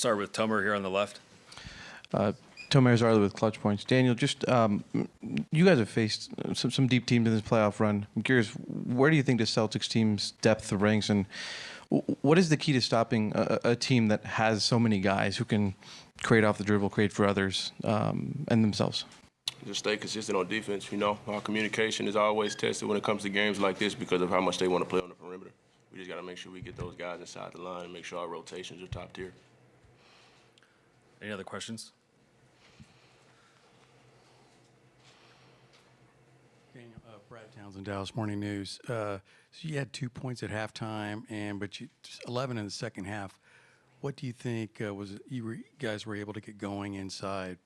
start with Tomer here on the left. Tomer Zarla with Clutch Points. Daniel, just you guys have faced some deep teams in this playoff run. I'm curious, where do you think the Celtics team's depth ranks, and what is the key to stopping a team that has so many guys who can create off the dribble, create for others and themselves? Just stay consistent on defense. Our communication is always tested when it comes to games like this because of how much they want to play on the perimeter. We just got to make sure we get those guys inside the line and make sure our rotations are top tier. Any other questions? Daniel, Brad Townsend, Dallas Morning News. So you had 2 points at halftime, but you 11 in the second half. What do you think you guys were able to get going inside?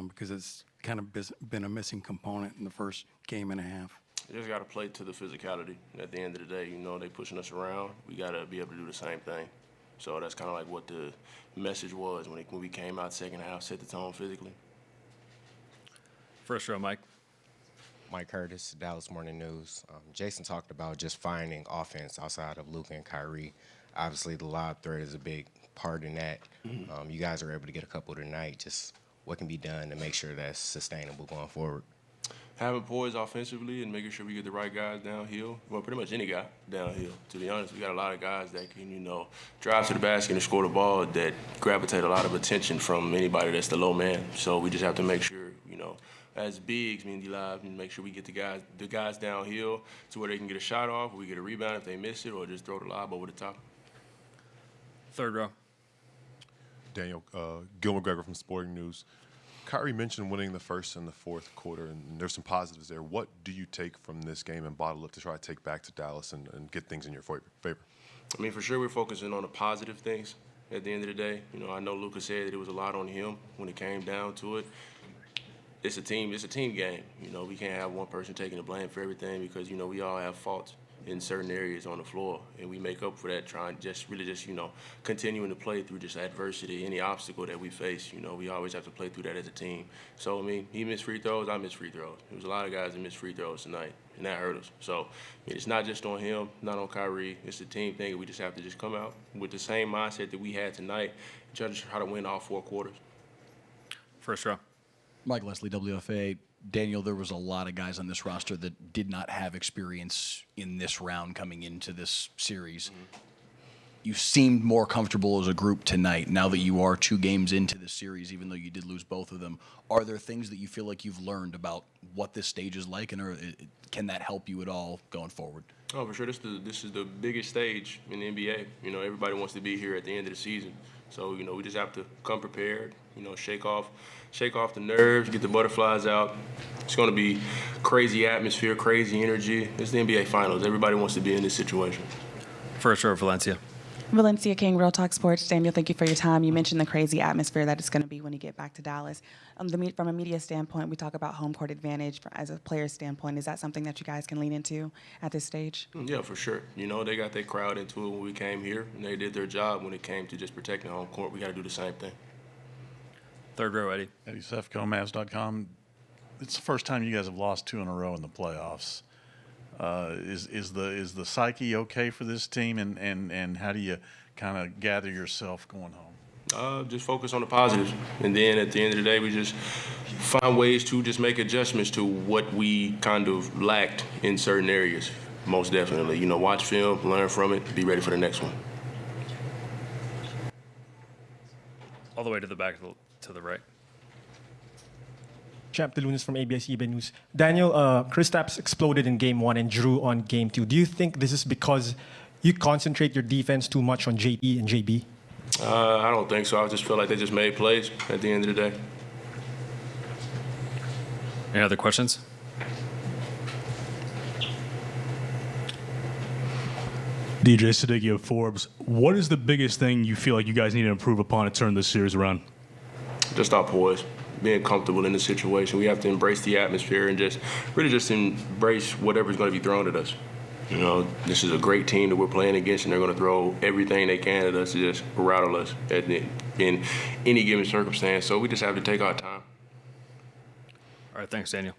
Because it's kind of been a missing component in the first game and a half. You just got to play to the physicality. At the end of the day, they pushing us around. We got to be able to do the same thing. So that's kind of like what the message was when we came out second half, set the tone physically. First row, Mike. Mike Curtis, Dallas Morning News. Jason talked about just finding offense outside of Luka and Kyrie. Obviously, the lob threat is a big part in that. You guys are able to get a couple tonight. Just what can be done to make sure that's sustainable going forward? Having poise offensively and making sure we get the right guys downhill. Well, pretty much any guy downhill. To be honest, we got a lot of guys that can, drive to the basket and score the ball that gravitate a lot of attention from anybody that's the low man. So we just have to make sure, as bigs, D-Live, and make sure we get the guys downhill to where they can get a shot off, or we get a rebound if they miss it, or just throw the lob over the top. Third row. Daniel, Gil McGregor from Sporting News. Kyrie mentioned winning the first and the fourth quarter, and there's some positives there. What do you take from this game and bottle up to try to take back to Dallas and get things in your favor? For sure we're focusing on the positive things at the end of the day. I know Luka said that it was a lot on him when it came down to it. It's a team game. We can't have one person taking the blame for everything because, we all have faults in certain areas on the floor, and we make up for that trying just continuing to play through just adversity, any obstacle that we face. We always have to play through that as a team. So, he missed free throws, I missed free throws. There was a lot of guys that missed free throws tonight, and that hurt us. So, it's not just on him, not on Kyrie. It's a team thing, and we just have to just come out with the same mindset that we had tonight, try to win all 4 quarters. First row. Mike Leslie, WFA. Daniel, there was a lot of guys on this roster that did not have experience in this round coming into this series. You seemed more comfortable as a group tonight now that you are 2 games into the series, even though you did lose both of them. Are there things that you feel like you've learned about what this stage is like, and can that help you at all going forward? Oh, for sure. This is the biggest stage in the NBA. Everybody wants to be here at the end of the season. So, we just have to come prepared, shake off the nerves, get the butterflies out. It's going to be crazy atmosphere, crazy energy. It's the NBA Finals. Everybody wants to be in this situation. First row, Valencia. Valencia King, Real Talk Sports. Daniel, thank you for your time. You mentioned the crazy atmosphere that it's going to be when you get back to Dallas. From a media standpoint, we talk about home court advantage. As a player's standpoint, is that something that you guys can lean into at this stage? Yeah, for sure. They got their crowd into it when we came here, and they did their job when it came to just protecting home court. We got to do the same thing. Third row, Eddie. Eddie Sefko, Mavs.com. It's the first time you guys have lost 2 in a row in the playoffs. Is the psyche okay for this team, and how do you kind of gather yourself going home? Just focus on the positives, and then at the end of the day, we just find ways to just make adjustments to what we kind of lacked in certain areas. Most definitely, watch film, learn from it, be ready for the next one. All the way to the back to the right. Champ DeLunas from ABS-CBN News. Daniel, Kristaps exploded in Game 1 and Drew on Game 2. Do you think this is because you concentrate your defense too much on JT and JB? I don't think so. I just feel like they just made plays at the end of the day. Any other questions? DJ Sadeghi of Forbes. What is the biggest thing you feel like you guys need to improve upon to turn this series around? Just our poise, being comfortable in the situation. We have to embrace the atmosphere and just embrace whatever's going to be thrown at us. This is a great team that we're playing against, and they're going to throw everything they can at us to just rattle us in any given circumstance. So we just have to take our time. All right, thanks, Daniel.